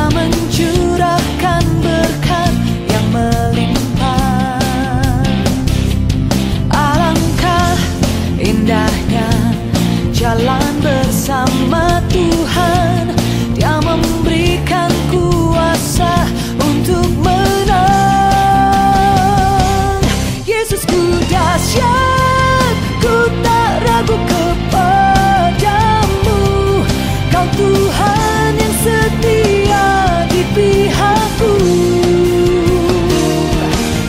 mencurahkan berkat yang melimpah. Alangkah indahnya jalan bersama Tuhan, Dia memberikan kuasa untuk menang. Yesusku dahsyat, ku tak ragu kepadamu. Kau Tuhan yang setia di pihakku.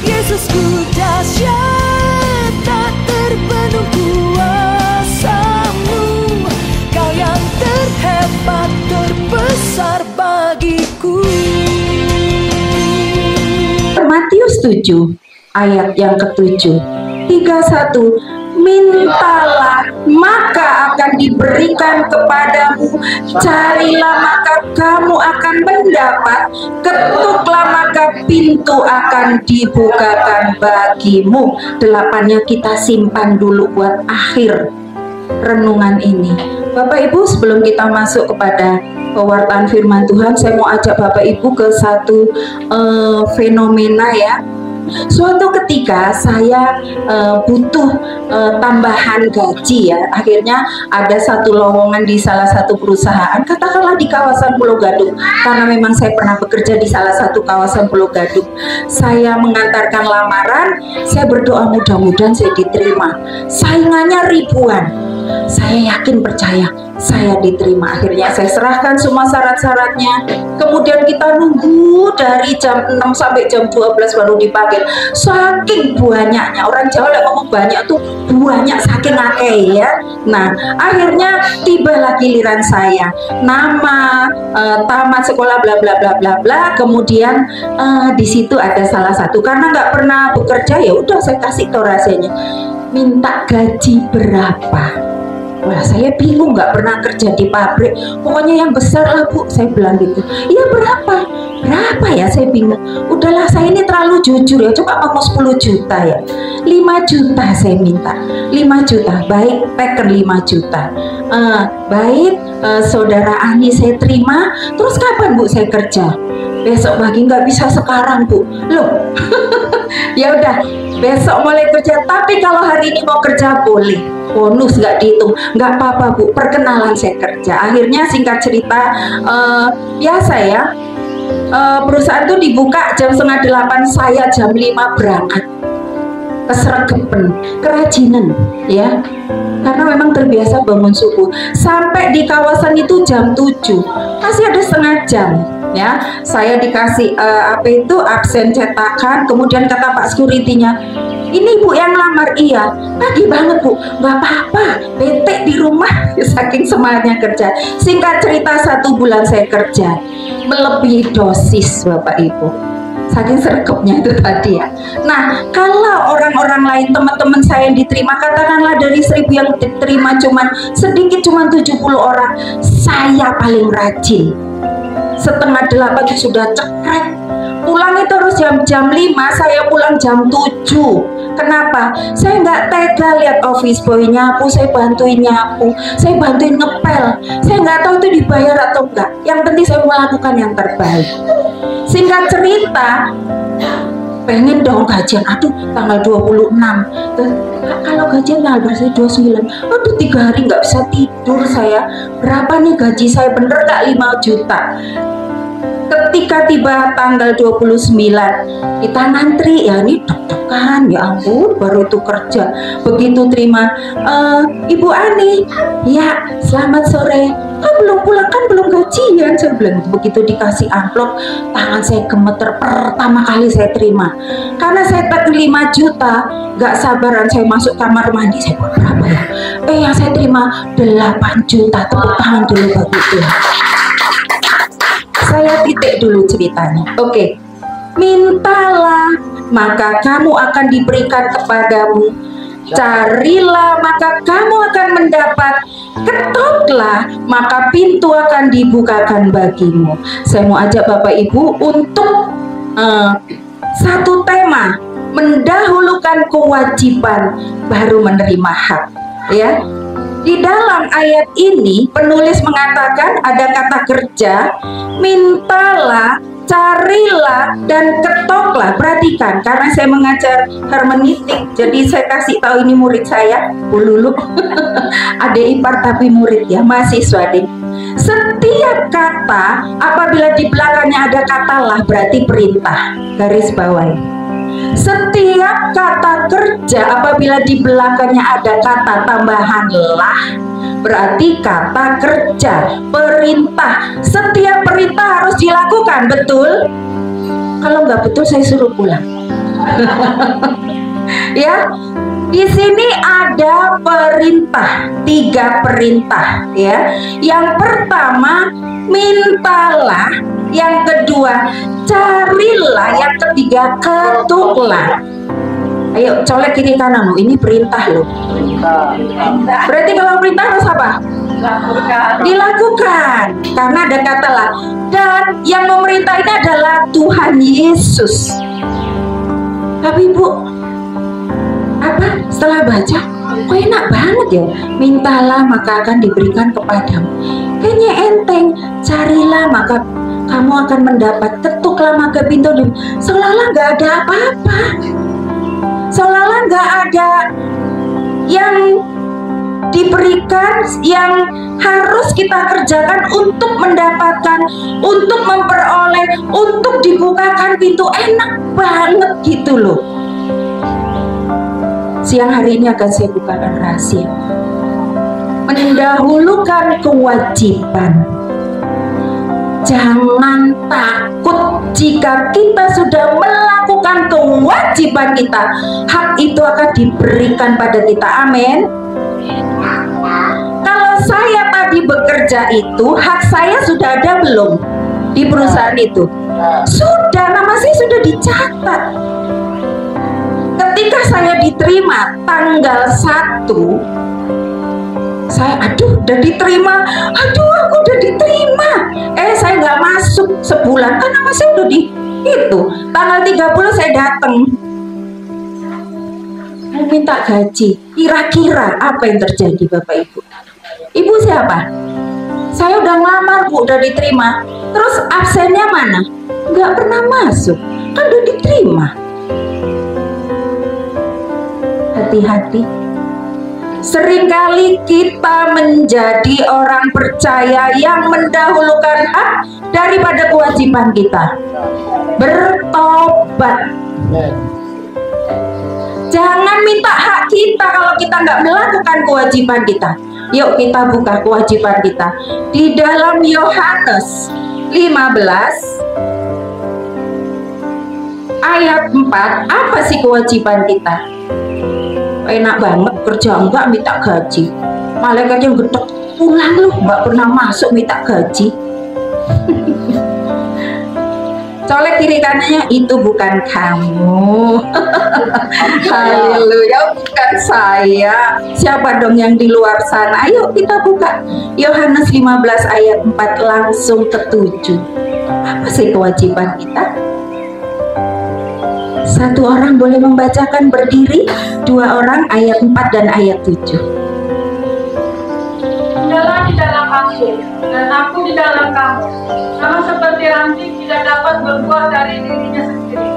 Yesusku dahsyat, tak terbendung kuasa-Mu. Kau yang terhebat, terbesar bagiku. Matius 7 ayat yang ke-7, 31. Mintalah maka akan diberikan kepadamu, carilah maka kamu akan mendapat, ketuklah maka pintu akan dibukakan bagimu. 8-nya kita simpan dulu buat akhir renungan ini. Bapak Ibu, sebelum kita masuk kepada pewartaan firman Tuhan, saya mau ajak Bapak Ibu ke satu fenomena ya. Suatu ketika saya butuh tambahan gaji ya. Akhirnya ada satu lowongan di salah satu perusahaan, katakanlah di kawasan Pulau Gadung. Karena memang saya pernah bekerja di salah satu kawasan Pulau Gadung. Saya mengantarkan lamaran, saya berdoa mudah-mudahan saya diterima. Saingannya ribuan. Saya yakin percaya saya diterima. Akhirnya saya serahkan semua syarat-syaratnya. Kemudian kita nunggu dari jam 6 sampai jam 12 baru dipanggil. Saking banyaknya, orang Jawa ngomong banyak tuh banyak, saking akeh ya. Nah, akhirnya tibalah giliran saya. Nama, tamat sekolah bla bla bla bla bla. Kemudian di situ ada salah satu, karena nggak pernah bekerja ya udah saya kasih tau rasanya. Minta gaji berapa? Wah, saya bingung, nggak pernah kerja di pabrik. Pokoknya yang besar lah Bu, saya bilang gitu. Iya berapa? Berapa ya? Saya bingung. Udahlah, saya ini terlalu jujur ya. Coba ngomong 10 juta ya. 5 juta saya minta. 5 juta. Baik, teker 5 juta. Baik, Saudara Ani saya terima. Terus kapan Bu saya kerja? Besok pagi. Nggak bisa sekarang Bu. Loh. Ya udah, besok mulai kerja. Tapi kalau hari ini mau kerja boleh. Bonus nggak dihitung, nggak apa-apa Bu, perkenalan saya kerja. Akhirnya singkat cerita, biasa ya, perusahaan itu dibuka jam 7:30, saya jam 5 berangkat. Keseregepen, kerajinan ya, karena memang terbiasa bangun subuh. Sampai di kawasan itu jam 7, masih ada setengah jam ya. Saya dikasih absen cetakan. Kemudian kata Pak Security-nya, ini Bu yang lamar. Iya, pagi banget Bu, nggak apa-apa, bete di rumah. Saking semangatnya kerja. Singkat cerita 1 bulan saya kerja, melebihi dosis Bapak Ibu. Saking sergapnya itu tadi ya. Nah, kalau orang-orang lain, teman-teman saya yang diterima, katakanlah dari 1000 yang diterima cuman sedikit, cuman 70 orang, saya paling rajin. 7:30 sudah cekrek. Pulang itu harus jam 5, saya pulang jam 7. Kenapa? Saya nggak tega lihat office boy nyapu, saya bantuin nyapu, saya bantuin ngepel. Saya nggak tahu itu dibayar atau enggak. Yang penting saya melakukan yang terbaik. Singkat cerita, pengen dong gajian. Aduh, tanggal 26. Kalau gajian tanggal berapa? 29. Aduh, 3 hari nggak bisa tidur saya. Berapa nih gaji saya? Bener nggak 5 juta? Ketika tiba tanggal 29, kita ngantri ya, ini deg-degan ya ampun, baru itu kerja. Begitu terima, Ibu Ani, ya selamat sore. Belum pulang kan, belum gajian, saya bilang. Begitu dikasih amplop, tangan saya gemeter. Pertama kali saya terima, karena saya tag 5 juta, gak sabaran saya masuk kamar mandi. Saya buat berapa ya? Yang saya terima 8 juta. Tepuk tangan dulu bagi Tuhan. Saya titik dulu ceritanya. Oke. Mintalah maka kamu akan diberikan kepadamu, carilah maka kamu akan mendapat, ketoklah maka pintu akan dibukakan bagimu. Saya mau ajak Bapak Ibu untuk satu tema, mendahulukan kewajiban baru menerima hak ya. Di dalam ayat ini penulis mengatakan ada kata kerja, mintalah, carilah, dan ketoklah. Perhatikan, karena saya mengajar hermeneutik, jadi saya kasih tahu ini murid saya, Bu Lulu. Adik ipar tapi murid ya, mahasiswa deh. Setiap kata apabila di belakangnya ada kata lah berarti perintah. Garis bawah. Setiap kata kerja apabila di belakangnya ada kata tambahan lah berarti kata kerja, perintah. Setiap perintah harus dilakukan, betul? Kalau nggak betul saya suruh pulang. Ya, di sini ada perintah, 3 perintah ya. Yang pertama, mintalah. Yang kedua, carilah. Yang ketiga, ketuklah. Ayo colek kiri kanan loh, ini perintah loh. Berarti kalau perintah harus apa? Dilakukan. Karena ada kata lah. Dan yang memerintah ini adalah Tuhan Yesus. Tapi Bu, apa? Setelah baca, kok enak banget ya. Mintalah maka akan diberikan kepadamu. Kayaknya enteng. Carilah maka kamu akan mendapat, ketuklah maka pintu seolah-olah nggak ada apa-apa, seolah-olah nggak ada yang diberikan yang harus kita kerjakan untuk mendapatkan, untuk memperoleh, untuk dibukakan pintu. Enak banget gitu loh. Siang hari ini akan saya bukakan rahasia. Mendahulukan kewajiban. Jangan takut jika kita sudah melakukan kewajiban kita, hak itu akan diberikan pada kita. Amin. Kalau saya tadi bekerja itu, hak saya sudah ada belum di perusahaan itu? Sudah, nama saya sudah dicatat. Ketika saya diterima tanggal 1, saya udah diterima, aku udah diterima. Saya nggak masuk sebulan, kan nama saya udah di itu. Tanggal 30 saya datang mau minta gaji. Kira-kira apa yang terjadi Bapak Ibu? Ibu siapa? Saya udah ngelamar Bu, udah diterima. Terus absennya mana? Nggak pernah masuk, kan udah diterima. Hati-hati. Seringkali kita menjadi orang percaya yang mendahulukan hak daripada kewajiban kita. Bertobat. Jangan minta hak kita kalau kita nggak melakukan kewajiban kita. Yuk kita buka kewajiban kita. Di dalam Yohanes 15 ayat 4, apa sih kewajiban kita? Enak banget, kerja enggak minta gaji. Malaikatnya gedek, pulang lu, nggak pernah masuk minta gaji. Colek kiri kanannya, itu bukan kamu. Haleluya, bukan saya. Siapa dong yang di luar sana? Ayo kita buka Yohanes 15 ayat 4 langsung ke 7. Apa sih kewajiban kita? 1 orang boleh membacakan berdiri, 2 orang ayat 4 dan ayat 7. Tinggallah di dalam aku, dan aku di dalam kamu. Sama seperti ranting tidak dapat berbuah dari dirinya sendiri.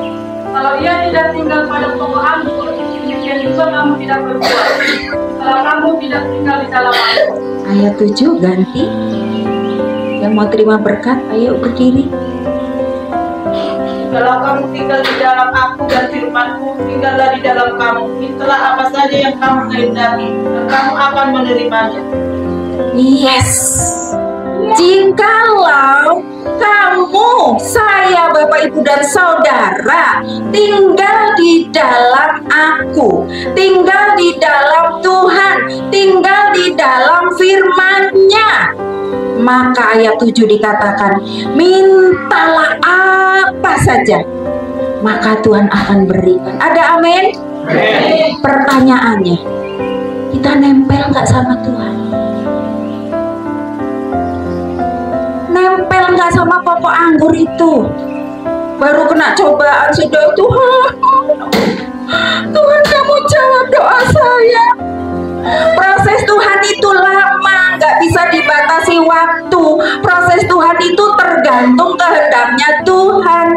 Kalau ia tidak tinggal pada pokok anggur, demikian juga kamu tidak berbuah. Kalau kamu tidak tinggal di dalam aku. Ayat 7 ganti. Yang mau terima berkat, ayo berdiri. Kalau kamu tinggal di dalam aku dan firman-Ku tinggallah di dalam kamu, mintalah apa saja yang kamu kehendaki, dan kamu akan menerimanya. Yes. Jikalau kamu, saya, Bapak, Ibu, dan Saudara tinggal di dalam aku, tinggal di dalam Tuhan, tinggal di dalam firman-Nya, maka ayat 7 dikatakan, mintalah apa saja, maka Tuhan akan berikan. Ada amin? Pertanyaannya, kita nempel nggak sama Tuhan? Nempel nggak sama pokok anggur itu? Baru kena cobaan sudah, Tuhan kamu jawab doa saya. Proses Tuhan itu lama, nggak bisa dibatasi waktu. Proses Tuhan itu tergantung kehendaknya Tuhan.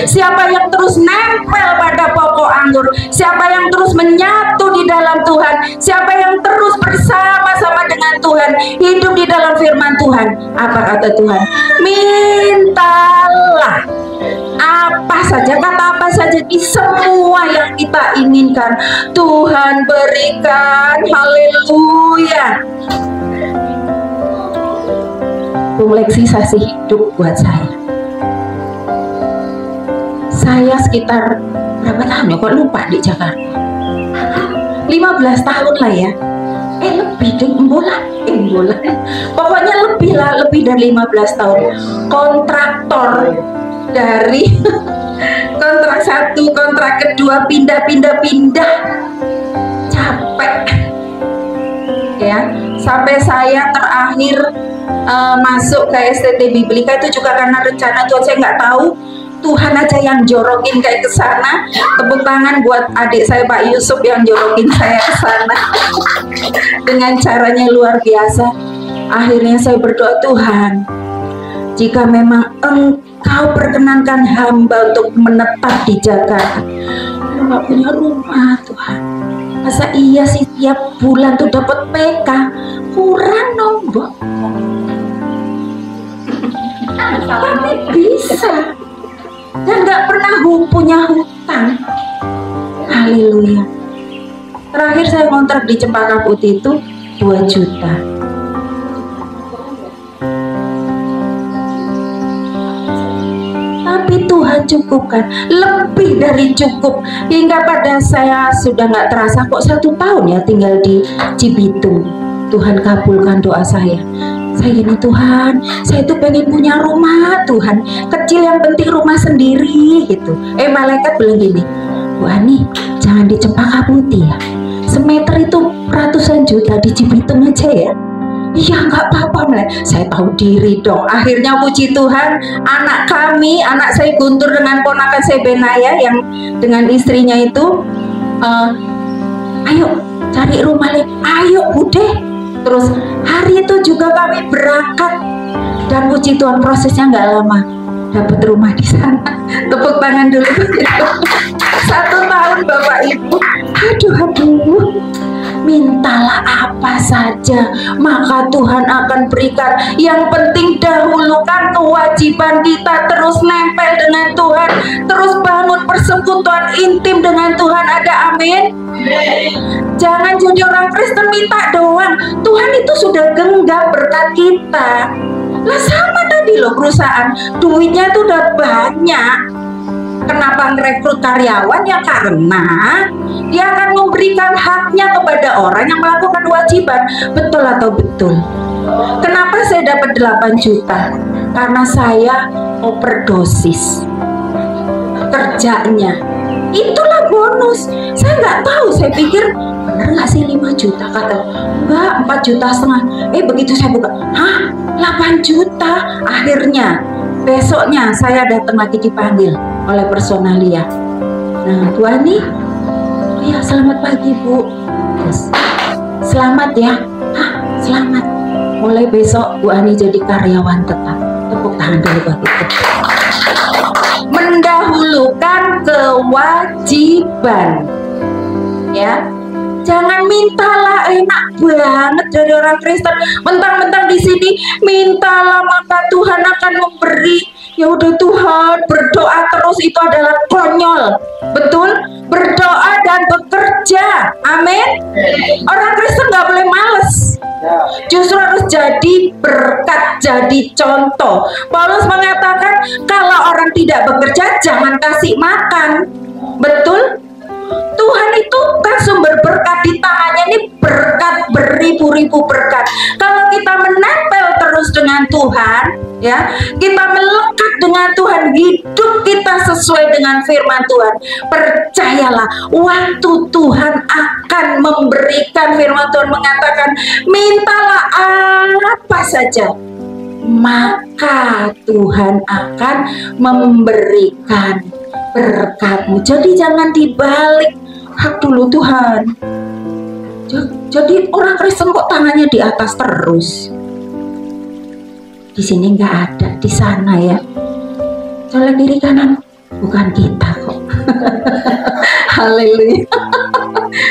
Siapa yang terus nempel pada pokok anggur, siapa yang terus menyatu di dalam Tuhan, siapa yang terus bersama-sama dengan Tuhan, hidup di dalam firman Tuhan. Apa kata Tuhan? Mintalah apa saja, kata apa saja, di semua yang kita inginkan Tuhan berikan. Haleluya. Bung Lexi kasih hidup buat saya. Saya sekitar berapa tahun ya, kok lupa, di Jakarta 15 tahun lah ya. Lebih deh, pokoknya lebih dari 15 tahun kontraktor. Dari kontrak satu, kontrak kedua, pindah, capek ya. Sampai saya terakhir masuk ke STT Biblika itu juga karena rencana Tuhan. Saya nggak tahu, Tuhan aja yang jorokin kayak ke sana. Tepuk tangan buat adik saya Pak Yusuf yang jorokin saya ke sana dengan caranya luar biasa. Akhirnya saya berdoa, Tuhan, jika memang Engkau perkenankan hamba untuk menetap di Jakarta, aku nggak punya rumah Tuhan. Masa iya sih tiap bulan tuh dapat PK, kurang nombok. Tapi bisa, dan nggak pernah punya hutang. Haleluya. Terakhir saya kontrak di Cempaka Putih itu 2 juta. Tapi Tuhan cukupkan, lebih dari cukup, hingga pada saya sudah nggak terasa kok 1 tahun ya tinggal di Cibitung. Tuhan kabulkan doa saya. Saya ini, Tuhan, saya tuh pengen punya rumah Tuhan, kecil yang penting rumah sendiri gitu. Malaikat bilang gini, Bu Ani, jangan di Cempaka Putih ya, semeter itu ratusan juta, di Cibitung aja ya. Iya nggak apa-apa, saya tahu diri dong. Akhirnya puji Tuhan, anak saya Guntur dengan ponakan saya Benaya yang dengan istrinya itu, ayo cari rumah, ayo Bude. Terus hari itu juga kami berangkat, dan puji Tuhan prosesnya nggak lama dapat rumah di sana. Tepuk tangan dulu. 1 tahun Bapak Ibu. Aduh. Mintalah apa saja, maka Tuhan akan berikan. Yang penting dahulukan kewajiban kita, terus nempel dengan Tuhan, terus bangun persekutuan intim dengan Tuhan. Ada amin? Jangan jadi orang Kristen minta doang. Tuhan itu sudah genggam berkat kita. Lah sama tadi loh, perusahaan duitnya tuh udah banyak. Kenapa merekrut karyawan? Ya karena dia akan memberikan haknya kepada orang yang melakukan kewajiban. Betul atau betul? Kenapa saya dapat 8 juta? Karena saya overdosis kerjanya. Itulah bonus. Saya nggak tahu, saya pikir bener nggak sih 5 juta? Kata enggak, 4,5 juta. Begitu saya buka, 8 juta. Akhirnya besoknya saya datang lagi dipanggil oleh personalia. Nah, Bu Ani, ya selamat pagi Bu. Terus, selamat ya. Selamat. Mulai besok Bu Ani jadi karyawan tetap. Tepuk tangan dulu buat itu. Mendahulukan kewajiban, ya. Jangan mintalah, enak banget dari orang Kristen. Mentang-mentang di sini mintalah maka Tuhan akan memberi. Ya udah Tuhan, berdoa terus itu adalah konyol. Betul? Berdoa dan bekerja. Amin. Orang Kristen nggak boleh males. Justru harus jadi berkat, jadi contoh. Paulus mengatakan kalau orang tidak bekerja jangan kasih makan. Betul? Tuhan itu kan sumber berkat, di tangannya ini berkat beribu-ribu berkat. Kalau kita menempel terus dengan Tuhan, ya, kita melekat dengan Tuhan, hidup kita sesuai dengan firman Tuhan, percayalah waktu Tuhan akan memberikan. Firman Tuhan mengatakan, mintalah apa saja, maka Tuhan akan memberikan berkatmu. Jadi jangan dibalik, hak dulu Tuhan. Jadi orang Kristen kok tangannya di atas terus? Di sini nggak ada, di sana ya. Colek kiri kanan, bukan kita kok. Haleluya.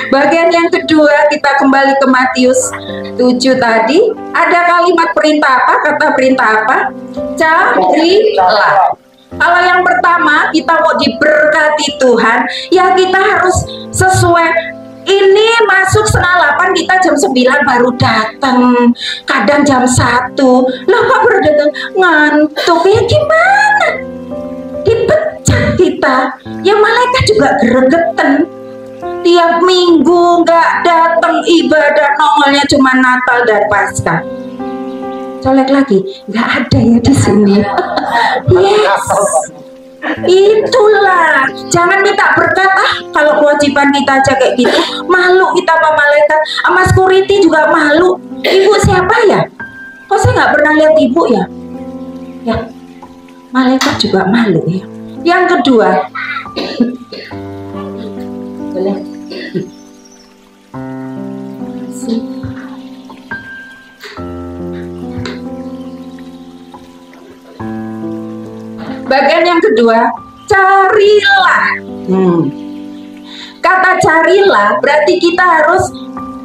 Bagian yang kedua, kita kembali ke Matius 7 tadi. Ada kalimat perintah apa? Kata perintah apa? Carilah. Kalau yang pertama, kita mau diberkati Tuhan, ya kita harus sesuai. Ini masuk 7:30, kita jam 9 baru datang. Kadang jam 1. Lah kok baru datang? Ngantuk. Ya gimana? Dipecat kita. Ya malaikat juga gregetan. Tiap minggu nggak datang ibadah, nongolnya cuma Natal dan Paskah. Colek lagi, nggak ada ya di sini. Yes, itulah. Jangan minta berkat kalau kewajiban kita aja kayak gitu. Malu kita sama malaikat, sama security juga malu. Ibu siapa ya? Kok saya nggak pernah lihat ibu ya? Ya, malaikat juga malu ya. Yang kedua, boleh. Bagian yang kedua, carilah. Kata carilah berarti kita harus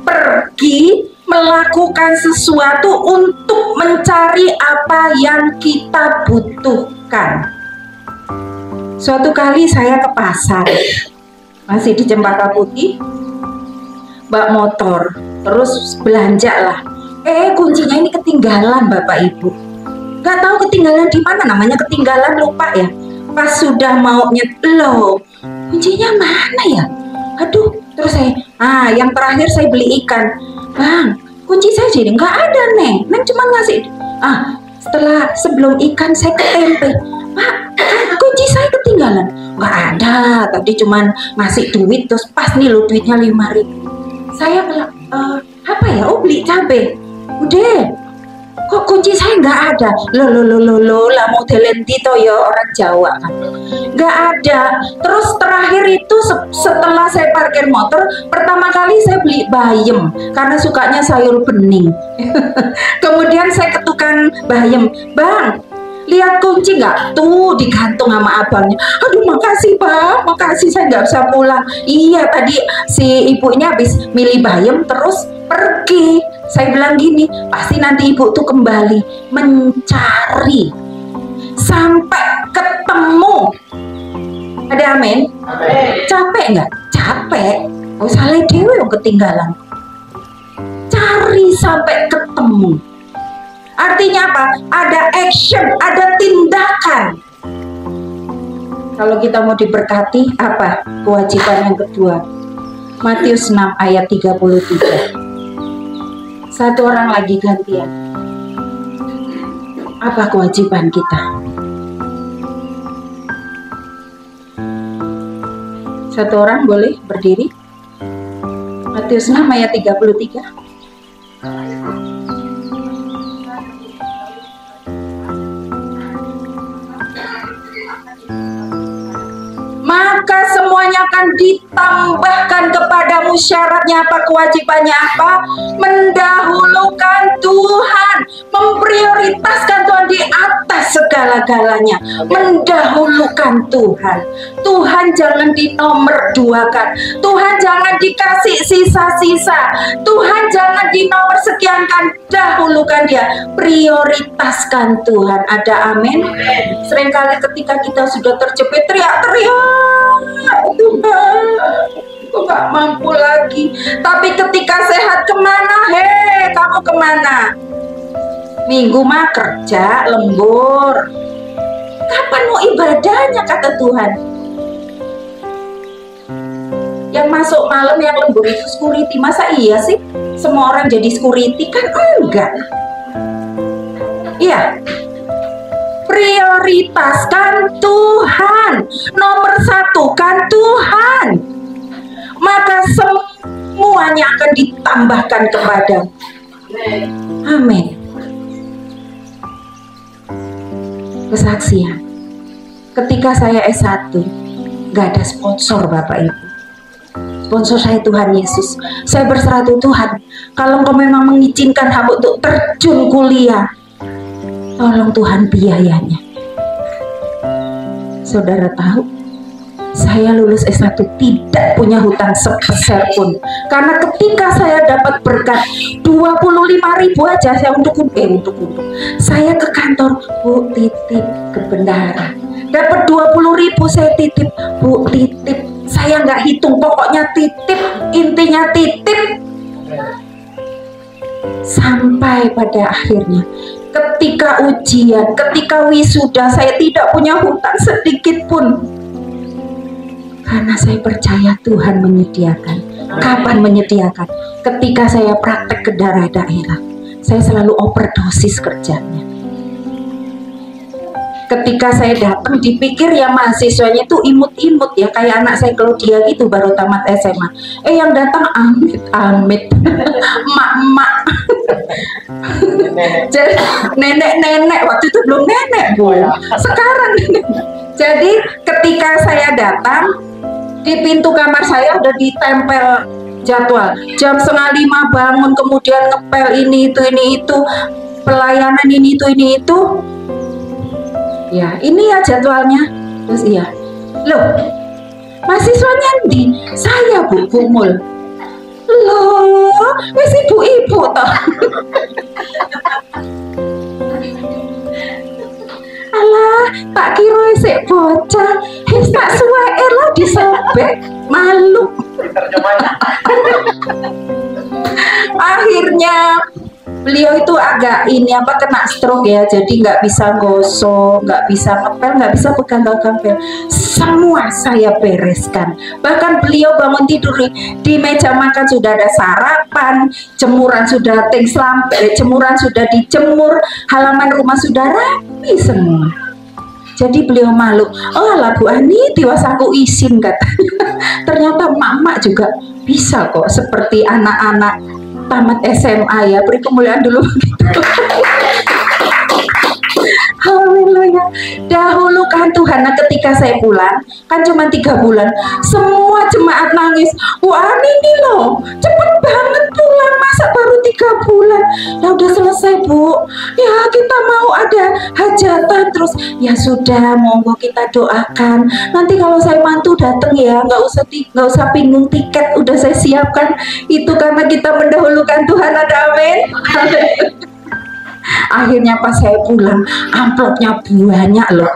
pergi melakukan sesuatu untuk mencari apa yang kita butuhkan. Suatu kali saya ke pasar, masih di Cempaka Putih, bak motor, terus belanja lah. Kuncinya ini ketinggalan Bapak Ibu. Gak tahu ketinggalan di mana, namanya ketinggalan, lupa ya. Pas sudah mau loh, kuncinya mana ya? Aduh, terus saya, yang terakhir saya beli ikan. Bang, kunci saya jadi nggak ada Neng cuma ngasih. Setelah sebelum ikan saya ke tempe. Pak, kunci saya ketinggalan. Nggak ada, tadi cuman ngasih duit, terus pas nih lo duitnya 5.000. Saya bilang, apa ya? Oh beli cabai. Udah, kok kunci saya nggak ada? Lo lah modelen Tito ya, orang Jawa kan. Nggak ada. Terus terakhir itu setelah saya parkir motor, pertama kali saya beli bayam karena sukanya sayur bening. Kemudian saya ke tukang bayam, Bang, lihat kunci nggak? Tuh digantung sama abangnya. Aduh makasih Bang, makasih, saya nggak bisa pulang. Iya tadi si ibu ini habis milih bayam terus pergi. Saya bilang gini, pasti nanti ibu tuh kembali mencari sampai ketemu. Ada amin? Capek nggak? Capek. Oh salah dewe yang ketinggalan. Cari sampai ketemu. Artinya apa? Ada action, ada tindakan. Kalau kita mau diberkati, apa kewajiban yang kedua? Matius 6 ayat 33. Satu orang lagi gantian. Apa kewajiban kita? Satu orang boleh berdiri. Matius 6 ayat 33. Maka semuanya akan ditambahkan kepadamu. Syaratnya apa? Kewajibannya apa? Mendahulukan Tuhan, memprioritaskan Tuhan di atas segala-galanya. Mendahulukan Tuhan. Tuhan jangan dinomorduakan. Tuhan jangan dikasih sisa-sisa. Tuhan jangan dinomorsekiankan. Dahulukan Dia, prioritaskan Tuhan. Ada amin? Seringkali ketika kita sudah terjepit, teriak-teriak, Tuhan, aku gak mampu lagi. Tapi ketika sehat, kemana? Kamu kemana? Minggu mah kerja, lembur. Kapan mau ibadahnya, kata Tuhan? Yang masuk malam, yang lembur itu security. Masa iya sih semua orang jadi security? Kan enggak. Iya. Prioritaskan Tuhan, nomor satu kan Tuhan, maka semuanya akan ditambahkan kepada. Amin. Kesaksian, ketika saya S1 gak ada sponsor Bapak Ibu, Sponsor saya Tuhan Yesus. Saya berserah Tuhan. Kalau Engkau memang mengizinkan hamba untuk terjun kuliah, tolong Tuhan biayanya. Saudara tahu, saya lulus S1 tidak punya hutang sepeser pun. Karena ketika saya dapat berkat 25.000 aja, saya untuk saya ke kantor, Bu titip ke bendahara. Dapat 20.000 saya titip, Bu titip. Saya nggak hitung, pokoknya titip, intinya titip. Sampai pada akhirnya ketika ujian, ketika wisuda, saya tidak punya hutang sedikit pun. Karena saya percaya Tuhan menyediakan. Kapan menyediakan? Ketika saya praktek ke daerah-daerah, saya selalu overdosis kerjanya. Ketika saya datang, dipikir ya mahasiswanya itu imut-imut ya, kayak anak saya Claudia gitu, baru tamat SMA. Yang datang amit-amit, emak-emak, nenek-nenek. Waktu itu belum nenek, Bu. Sekarang. Jadi ketika saya datang, di pintu kamar saya udah ditempel jadwal. Jam 4:30 bangun, kemudian ngepel ini itu, pelayanan ini itu. Ya, ini ya jadwalnya. Terus iya. Loh, mahasiswanya di saya, Bu, Bumul. Loh, wis ibu-ibu toh. Alah, tak kira isik bocah. Tak suweke lah disobek, malu. Akhirnya beliau itu agak kena stroke ya, jadi nggak bisa gosok, nggak bisa ngepel, nggak bisa pegang pel. Semua saya bereskan. Bahkan beliau bangun tidur di meja makan sudah ada sarapan, jemuran sudah jemuran sudah dijemur, halaman rumah sudah rapi semua. Jadi beliau malu. Oh lah Bu Ani, tiwas aku izin katanya. Ternyata emak-emak juga bisa kok seperti anak-anak tamat SMA ya, beri kemuliaan dulu begitu. Haleluya. Dahulu kan Tuhan, ketika saya pulang kan cuma 3 bulan, semua jemaat nangis. Wah ini loh cepet banget pulang, masa baru 3 bulan. Nah udah selesai Bu, ya kita mau ada hajatan. Terus ya sudah, monggo kita doakan. Nanti kalau saya mantu datang ya, nggak usah bingung tiket, udah saya siapkan. Itu karena kita mendahulukan Tuhan, ada amin. Akhirnya pas saya pulang, amplopnya banyak loh.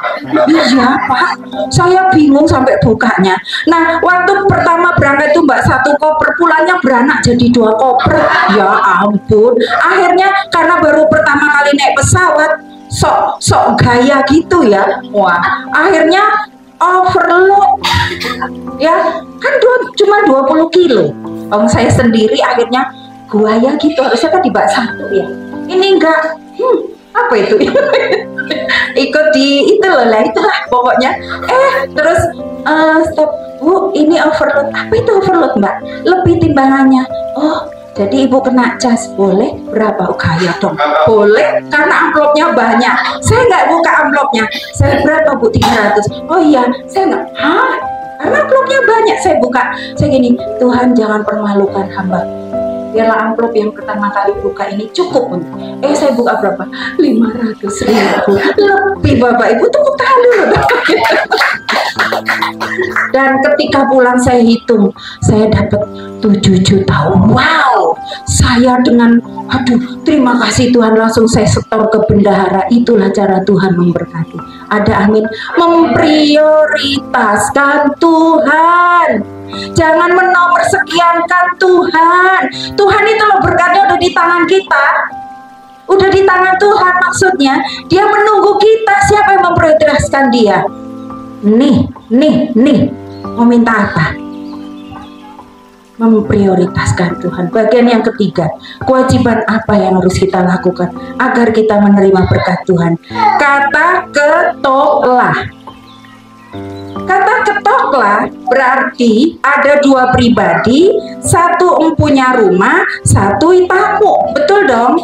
Iya Pak, saya bingung sampai bukanya. Nah waktu pertama berangkat itu Mbak 1 koper, pulangnya beranak jadi 2 koper. Ya ampun. Akhirnya karena baru pertama kali naik pesawat, sok gaya gitu ya. Wah, akhirnya overload. Ya kan cuma 20 kilo. Saya sendiri akhirnya buaya gitu, harusnya kan di bak 1 ya. Ini enggak, apa itu? Ikut di itu loh lah, itulah pokoknya. Terus stop, Bu, ini overload. Apa itu overload Mbak? Lebih timbangannya. Oh, jadi Ibu kena cas, boleh berapa? Oh kaya dong, boleh karena amplopnya banyak. Saya nggak buka amplopnya. Saya berapa Bu? 300. Oh iya, saya nggak. Karena amplopnya banyak, saya buka. Saya gini, Tuhan jangan permalukan hamba. Biarlah amplop yang pertama kali buka ini cukup untuk. Saya buka berapa? 500.000. Lebih Bapak Ibu, tepuk tangan dulu. Dan ketika pulang saya hitung, saya dapat 7 juta. Wow, saya dengan terima kasih Tuhan, langsung saya setor ke bendahara. Itulah cara Tuhan memberkati. Ada amin. Memprioritaskan Tuhan. Jangan menomor sekiankan Tuhan. Tuhan itu loh, berkatnya udah di tangan kita. Udah di tangan Tuhan, maksudnya Dia menunggu kita. Siapa yang memprioritaskan Dia? Nih mau minta apa? Memprioritaskan Tuhan. Bagian yang ketiga, kewajiban apa yang harus kita lakukan agar kita menerima berkat Tuhan? Kata ketoklah. Kata ketoklah berarti ada 2 pribadi, 1 empunya rumah, 1 tamu, betul dong?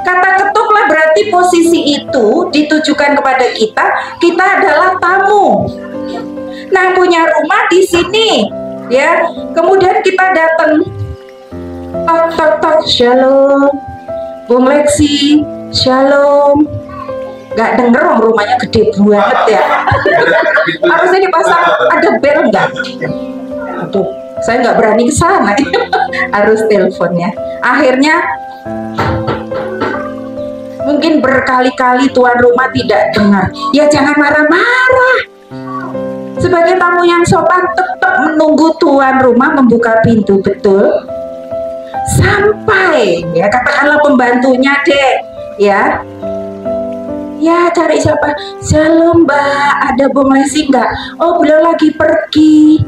Kata ketoklah berarti posisi itu ditujukan kepada kita adalah tamu. Nah punya rumah di sini, Ya, kemudian kita datang, tok tok tok, shalom, Bung Lexi, shalom. Gak denger, rumahnya gede banget ya. Harusnya dipasang ada bel nggak? Aduh, saya nggak berani ke sana. Harus teleponnya. Akhirnya mungkin berkali-kali tuan rumah tidak dengar. Ya jangan marah-marah. Sebagai tamu yang sopan, tetap menunggu tuan rumah membuka pintu, betul? Sampai ya katakanlah pembantunya deh, ya. Ya cari siapa? Shalom Mbak, ada Bung Lesi nggak? Oh beliau lagi pergi.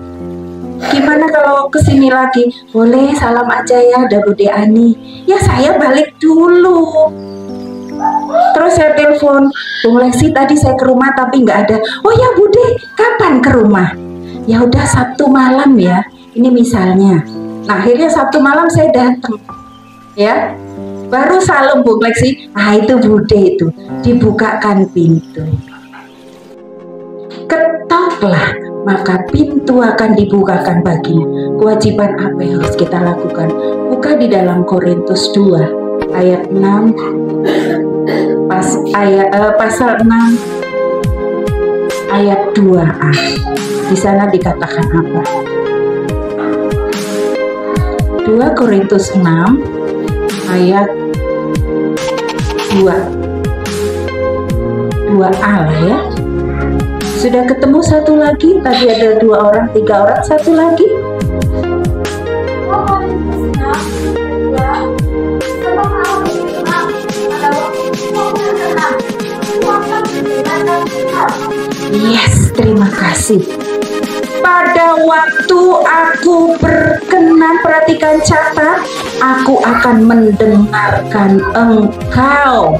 Gimana kalau kesini lagi? Boleh, salam aja ya, ada Bude Ani. Ya saya balik dulu. Terus saya telepon, Bung Lesi tadi saya ke rumah tapi nggak ada. Oh ya Bude, kapan ke rumah? Ya udah Sabtu malam ya. Ini misalnya. Nah akhirnya Sabtu malam saya datang. Ya. Baru salam Bung Lexi, itu Bude itu, dibukakan pintu. Ketoklah, maka pintu akan dibukakan bagimu. Kewajiban apa yang harus kita lakukan? Buka di dalam Korintus 2 ayat 6, pasal 6 ayat 2a. Di sana dikatakan apa? 2 Korintus 6 ayat 2a lah ya. Sudah ketemu satu lagi? Tadi ada 2 orang, 3 orang, satu lagi. Yes, terima kasih. Pada waktu aku berkenan, perhatikan catat, aku akan mendengarkan engkau.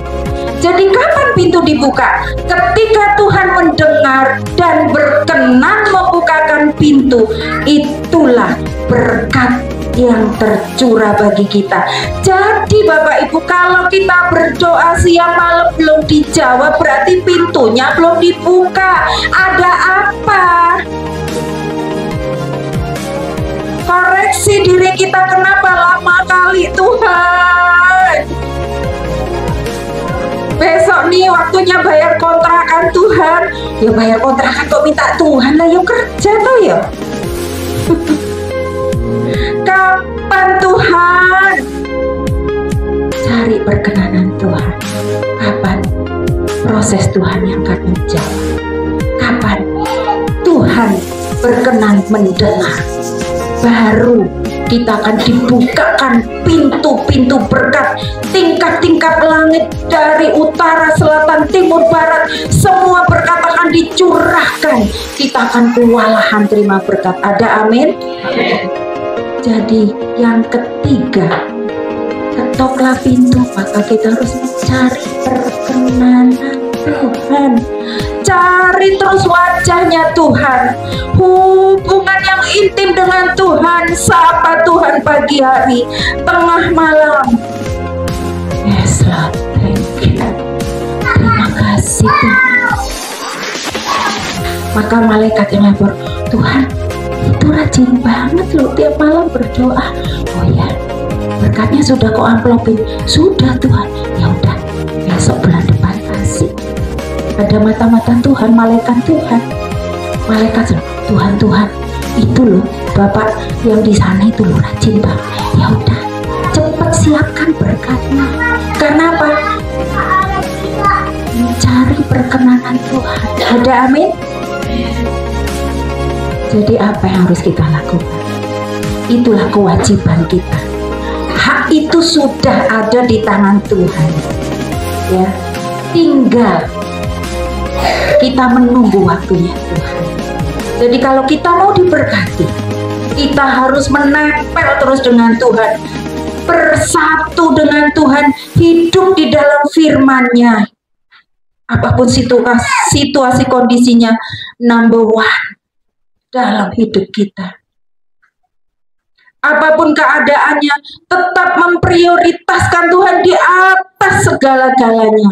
Jadi kapan pintu dibuka? Ketika Tuhan mendengar dan berkenan membukakan pintu, itulah berkat yang tercurah bagi kita. Jadi Bapak Ibu, kalau kita berdoa siang malam belum dijawab, berarti pintunya belum dibuka. Ada apa? Koreksi diri kita, kenapa lama kali Tuhan? Besok nih waktunya bayar kontrakan Tuhan. Ya bayar kontrakan kok minta Tuhan lah, yuk kerja tuh ya. Kapan Tuhan? Cari perkenanan Tuhan. Kapan proses Tuhan yang akan menjawab? Kapan Tuhan berkenan mendengar? Baru kita akan dibukakan pintu-pintu berkat, tingkat-tingkat langit dari utara, selatan, timur, barat, semua berkat akan dicurahkan. Kita akan kewalahan terima berkat. Ada amin? Jadi yang ketiga, ketoklah pintu, maka kita harus mencari perkenanan Tuhan. Cari terus wajahnya Tuhan, hubungan yang intim dengan Tuhan. Sapa Tuhan pagi hari, tengah malam. Yes Lord, thank you. Terima kasih Tuhan. Maka malaikat yang lapor, Tuhan itu rajin banget loh tiap malam berdoa. Oh ya, berkatnya sudah kok amplopin? Sudah Tuhan. Ya udah, besok bulan depan kasih. Ada mata-mata Tuhan, malaikat Tuhan. Malaikat Tuhan, Tuhan, itu loh Bapak yang di sana itu loh rajin Bang. Ya udah, cepet siapkan berkatnya. Karena apa? Mencari perkenanan Tuhan. Ada amin? Jadi apa yang harus kita lakukan? Itulah kewajiban kita. Hak itu sudah ada di tangan Tuhan. Ya, tinggal kita menunggu waktunya Tuhan. Jadi kalau kita mau diberkati, kita harus menempel terus dengan Tuhan, bersatu dengan Tuhan, hidup di dalam firman-Nya. Apapun situasi kondisinya, number one dalam hidup kita. Apapun keadaannya, tetap memprioritaskan Tuhan di atas segala-galanya.